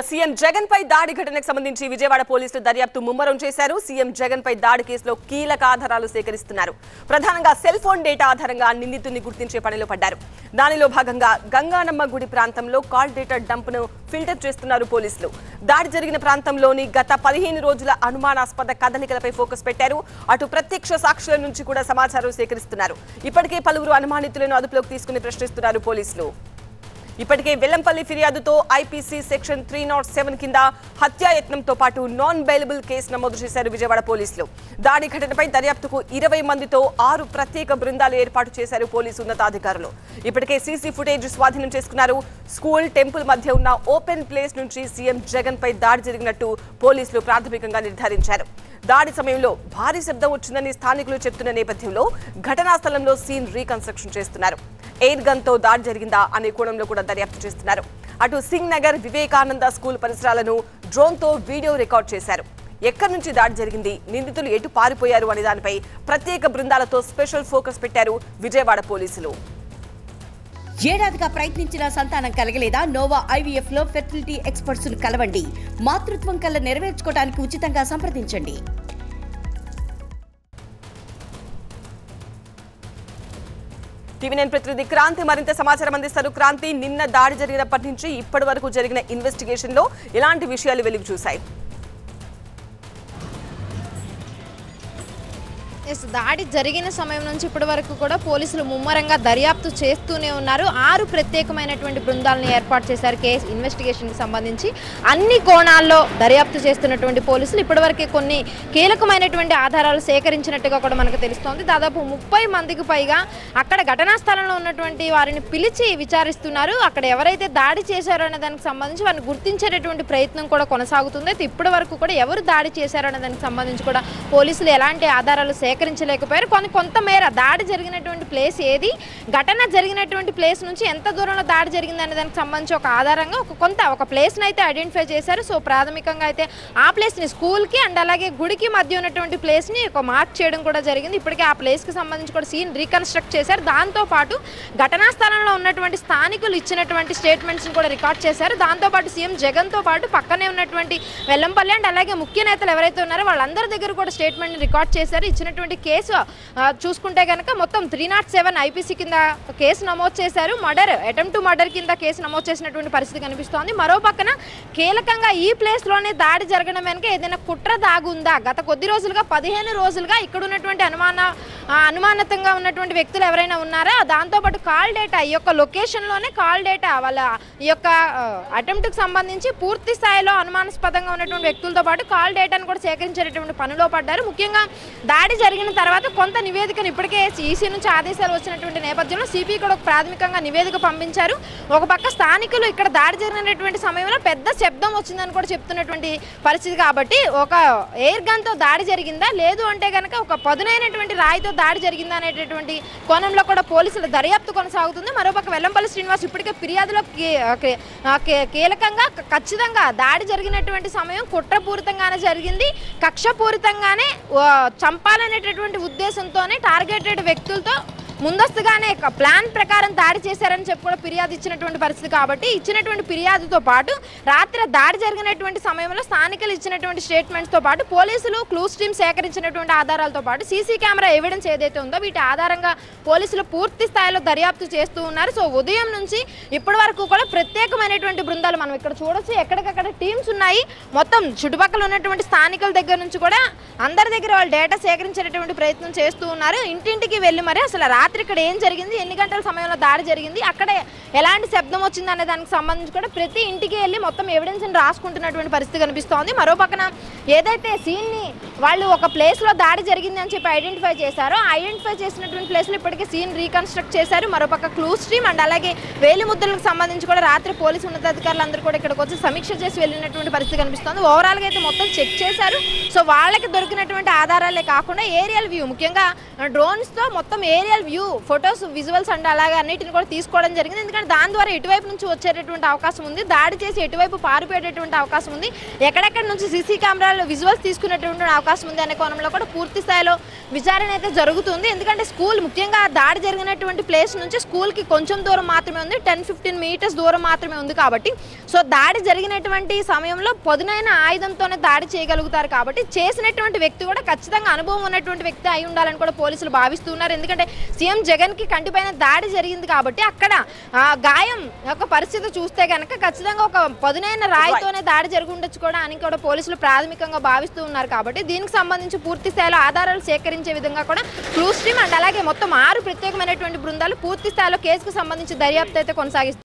CM Jagan పై దాడి ఘటనకు సంబంధించి విజయవాడ పోలీసులు దర్యాప్తు ముమ్మరం చేశారు. సీఎం జగన్ పై దాడి కేసులో కీలక ఆధారాలు సేకరిస్తున్నారు. ప్రధానంగా సెల్ ఫోన్ డేటా ఆధారంగా నిందితుడిని గుర్తించే పనిలో పడ్డారు. దానిలో భాగంగా గంగానమ్మ గుడి ప్రాంతంలో కాల్ డేటా డంప్ ను ఫిల్టర్ చేస్తున్నారు పోలీసులు. దాడి జరిగిన ప్రాంతంలోని గత 15 రోజుల అనుమానాస్పద కదలికలపై ఫోకస్ పెట్టారు. అటు ప్రత్యక్ష సాక్షుల నుంచి కూడా సమాచారం సేకరిస్తున్నారు. ఇప్పటికే పలువురు అనుమానితులను అదుపులోకి తీసుకుని ప్రశ్నిస్తున్నారు పోలీసులు. ఇప్పటికే వెల్లంపల్లి ఫిర్యాదుతో ఐపీసీ సెక్షన్ 307 కింద హత్యాయత్నంతో పాటు నాన్ బెయిలబుల్ కేసు నమోదు చేశారు విజయవాడ పోలీసులు. దాడి ఘటనపై దర్యాప్తుకు 20 మందితో 6 ప్రత్యేక బృందాలు ఏర్పాటు చేశారు పోలీసు ఉన్నతాధికారులు. ఇప్పటికే సీసీ ఫుటేజ్ స్వాధీనం చేసుకున్నారు. స్కూల్, టెంపుల్ మధ్య ఉన్న ఓపెన్ ప్లేస్ నుంచి సీఎం జగన్ పై దాడి జరిగినట్టు పోలీసులు ప్రాథమికంగా నిర్ధారించారు. దాడి సమయంలో భారీ శబ్దం వచ్చిందని స్థానికులు చెప్తున్న నేపథ్యంలో ఘటనా స్థలంలో సీన్ రీకన్స్ట్రక్షన్ చేస్తున్నారు. ఎయిర్ గన్ తో దాడి జరిగిందా అనే కోణంలో కూడా దర్యాప్తు చేస్తున్నారు. అటు సింగ్ నగర్, వివేకానంద స్కూల్ పరిసరాలను డ్రోన్ తో వీడియో రికార్డ్ చేశారు. ఎక్కడి నుంచి దాడి జరిగింది, నిందితులు ఎటు పారిపోయారు అనే దానిపై ప్రత్యేక బృందాలతో స్పెషల్ ఫోకస్ పెట్టారు విజయవాడ పోలీసులు. ఏడాదిగా ప్రయత్నించిన సంతానం కలగలేదా? నోవా IVF లో ఫెర్టిలిటీ ఎక్స్పర్ట్స్ ను కలవండి. మాతృత్వం కల నెరవేర్చుకోవడానికి ఉచితంగా సంప్రదించండి. టీవీ9 ప్రతినిధి క్రాంతి మరింత సమాచారం అందిస్తారు. క్రాంతి, నిన్న దాడి జరిగినప్పటి నుంచి ఇప్పటి వరకు జరిగిన ఇన్వెస్టిగేషన్ లో ఎలాంటి విషయాలు వెలుగు చూశాయి? దాడి జరిగిన సమయం నుంచి ఇప్పటి వరకు కూడా పోలీసులు ముమ్మరంగా దర్యాప్తు చేస్తూనే ఉన్నారు. 6 ప్రత్యేకమైనటువంటి బృందాలను ఏర్పాటు చేశారు. కేసు ఇన్వెస్టిగేషన్కి సంబంధించి అన్ని కోణాల్లో దర్యాప్తు చేస్తున్నటువంటి పోలీసులు ఇప్పటివరకే కొన్ని కీలకమైనటువంటి ఆధారాలు సేకరించినట్టుగా కూడా మనకు తెలుస్తోంది. దాదాపు 30 మందికి పైగా అక్కడ ఘటనా స్థలంలో ఉన్నటువంటి వారిని పిలిచి విచారిస్తున్నారు. అక్కడ ఎవరైతే దాడి చేశారో అనే దానికి సంబంధించి వారిని గుర్తించేటటువంటి ప్రయత్నం కూడా కొనసాగుతుంది. అయితే ఇప్పటి వరకు కూడా ఎవరు దాడి చేశారో అనే దానికి సంబంధించి కూడా పోలీసులు ఎలాంటి ఆధారాలు సేకరించలేకపోయారు. కొంతమేర దాడి జరిగినటువంటి ప్లేస్ ఏది, ఘటన జరిగినటువంటి ప్లేస్ నుంచి ఎంత దూరంలో దాడి జరిగింది అనే దానికి సంబంధించి ఒక ఆధారంగా ఒక ప్లేస్ని అయితే ఐడెంటిఫై చేశారు. సో ప్రాథమికంగా అయితే ఆ ప్లేస్ని స్కూల్కి అండ్ అలాగే గుడికి మధ్య ఉన్నటువంటి ప్లేస్ని ఒక మార్క్ చేయడం కూడా జరిగింది. ఇప్పటికే ఆ ప్లేస్కి సంబంధించి కూడా సీన్ రీకన్స్ట్రక్ట్ చేశారు. దాంతోపాటు ఘటనా స్థలంలో ఉన్నటువంటి స్థానికులు ఇచ్చినటువంటి స్టేట్మెంట్స్ని కూడా రికార్డ్ చేశారు. దాంతోపాటు సీఎం జగన్తో పాటు పక్కనే ఉన్నటువంటి వెల్లంపల్లి అండ్ అలాగే ముఖ్య నేతలు ఎవరైతే ఉన్నారో వాళ్ళందరి దగ్గర కూడా స్టేట్మెంట్ని రికార్డ్ చేశారు. ఇచ్చినటువంటి కేసు చూసుకుంటే కనుక మొత్తం 307 ఐపీసీ కింద కేసు నమోదు చేశారు. అటెంప్ట్ టు మర్డర్ కింద కేసు నమోదు చేసినటువంటి పరిస్థితి కనిపిస్తోంది. మరో పక్కన కీలకంగా ఈ ప్లేస్ లోనే దాడి జరగడం వెనుక ఏదైనా కుట్ర దాగుందా? గత కొద్ది రోజులుగా 15 రోజులుగా ఇక్కడ ఉన్నటువంటి అనుమానితంగా ఉన్నటువంటి వ్యక్తులు ఎవరైనా ఉన్నారా? దాంతోపాటు కాల్ డేటా, ఈ యొక్క లొకేషన్ లోనే కాల్ డేటా వాళ్ళ ఈ యొక్క అటెంప్ట్ కు సంబంధించి పూర్తి స్థాయిలో అనుమానాస్పదంగా ఉన్నటువంటి వ్యక్తులతో పాటు కాల్ డేటాను కూడా సేకరించేటటువంటి పనిలో పడ్డారు. ముఖ్యంగా దాడి జరిగిన తర్వాత కొంత నివేదికను ఇప్పటికే ఈసీ నుంచి ఆదేశాలు వచ్చినటువంటి నేపథ్యంలో సిపి కూడా ప్రాథమికంగా నివేదిక పంపించారు. ఒక పక్క స్థానికులు ఇక్కడ దాడి జరిగినటువంటి సమయంలో పెద్ద శబ్దం వచ్చిందని కూడా చెప్తున్నటువంటి పరిస్థితి. కాబట్టి ఒక ఎయిర్ గన్ తో దాడి జరిగిందా, లేదు అంటే కనుక ఒక పదునైనటువంటి రాయితో దాడి జరిగిందా అనేటటువంటి కోణంలో కూడా పోలీసుల దర్యాప్తు కొనసాగుతుంది. మరోపక్క వెల్లంపల్లి శ్రీనివాస్ ఇప్పటికే ఫిర్యాదులో కీలకంగా ఖచ్చితంగా దాడి జరిగినటువంటి సమయం కుట్రపూరితంగానే జరిగింది, కక్షపూరితంగానే చంపాలనేటటువంటి ఉద్దేశంతోనే టార్గెటెడ్ వ్యక్తులతో ముందస్తుగానే ప్లాన్ ప్రకారం దాడి చేశారని చెప్పి కూడా ఫిర్యాదు ఇచ్చినటువంటి పరిస్థితి. కాబట్టి ఇచ్చినటువంటి ఫిర్యాదుతో పాటు రాత్రి దాడి జరిగినటువంటి సమయంలో స్థానికులు ఇచ్చినటువంటి స్టేట్మెంట్స్తో పాటు పోలీసులు క్లూస్ టీమ్ సేకరించినటువంటి ఆధారాలతో పాటు సీసీ కెమెరా ఎవిడెన్స్ ఏదైతే ఉందో వీటి ఆధారంగా పోలీసులు పూర్తి స్థాయిలో దర్యాప్తు చేస్తూ ఉన్నారు. సో ఉదయం నుంచి ఇప్పటి వరకు కూడా ప్రత్యేకమైనటువంటి బృందాలు మనం ఇక్కడ చూడొచ్చు. ఎక్కడికక్కడ టీమ్స్ ఉన్నాయి. మొత్తం చుట్టుపక్కల ఉన్నటువంటి స్థానికుల దగ్గర నుంచి కూడా అందరి దగ్గర వాళ్ళు డేటా సేకరించేటటువంటి ప్రయత్నం చేస్తూ ఉన్నారు. ఇంటింటికి వెళ్ళి మరి అసలు రాత్రి ఇక్కడ ఏం జరిగింది, ఎన్ని గంటల సమయంలో దాడి జరిగింది, అక్కడ ఎలాంటి శబ్దం వచ్చింది అనే దానికి సంబంధించి కూడా ప్రతి ఇంటికి వెళ్ళి మొత్తం ఎవిడెన్స్ రాసుకుంటున్నటువంటి పరిస్థితి కనిపిస్తోంది. మరో పక్కన ఏదైతే సీన్ని వాళ్ళు ఒక ప్లేస్లో దాడి జరిగింది అని చెప్పి ఐడెంటిఫై చేశారో ఐడెంటిఫై చేసినటువంటి ప్లేస్లో ఇప్పటికే సీన్ రీకన్స్ట్రక్ట్ చేశారు. మరోపక్క క్లూస్ టీమ్ అండ్ అలాగే వేలిముద్రలకు సంబంధించి కూడా రాత్రి పోలీసు ఉన్నతాధికారులు అందరూ కూడా ఇక్కడికి వచ్చి సమీక్ష చేసి వెళ్ళినటువంటి పరిస్థితి కనిపిస్తోంది. ఓవరాల్గా అయితే మొత్తం చెక్ చేశారు. సో వాళ్ళకి దొరికినటువంటి ఆధారాలే కాకుండా ఏరియల్ వ్యూ, ముఖ్యంగా డ్రోన్స్తో మొత్తం aerial view photos visuals and అలాగే అన్నిటిని కూడా తీసుకోవడం జరిగింది. ఎందుకంటే దాని ద్వారా ఎటువైపు నుంచి వచ్చేటటువంటి అవకాశం ఉంది, దాడి చేసి ఎటువైపు పారిపోయేటటువంటి అవకాశం ఉంది, ఎక్కడెక్కడ నుంచి సీసీ కెమెరాలు విజువల్స్ తీసుకునేటువంటి అవకాశం ఉంది అనే కోణంలో కూడా పూర్తి స్థాయిలో విచారణ అయితే జరుగుతుంది. ఎందుకంటే స్కూల్ ముఖ్యంగా దాడి జరిగినటువంటి ప్లేస్ నుంచి స్కూల్కి కొంచెం దూరం మాత్రమే ఉంది, 10-15 మీటర్స్ దూరం మాత్రమే ఉంది. కాబట్టి సో దాడి జరిగినటువంటి సమయంలో పదునైన ఆయుధంతోనే దాడి చేయగలుగుతారు. కాబట్టి చేసినటువంటి వ్యక్తి కూడా ఖచ్చితంగా అనుభవం ఉన్నటువంటి వ్యక్తి అయి ఉండాలని కూడా పోలీసులు భావిస్తున్నారు. ఎందుకంటే సీఎం జగన్ కి కంటిపైన దాడి జరిగింది కాబట్టి అక్కడ గాయం యొక్క పరిస్థితి చూస్తే కనుక ఖచ్చితంగా ఒక పదునైన రాయితోనే దాడి జరిగి ఉండొచ్చు కూడా అని కూడా పోలీసులు ప్రాథమికంగా భావిస్తూ ఉన్నారు. కాబట్టి దీనికి సంబంధించి పూర్తి స్థాయిలో ఆధారాలు సేకరించే విధంగా కూడా క్లూస్ టీమ్ అండ్ అలాగే మొత్తం 6 ప్రత్యేకమైనటువంటి బృందాలు పూర్తి స్థాయిలో కేసుకు సంబంధించి దర్యాప్తు అయితే కొనసాగిస్తారు.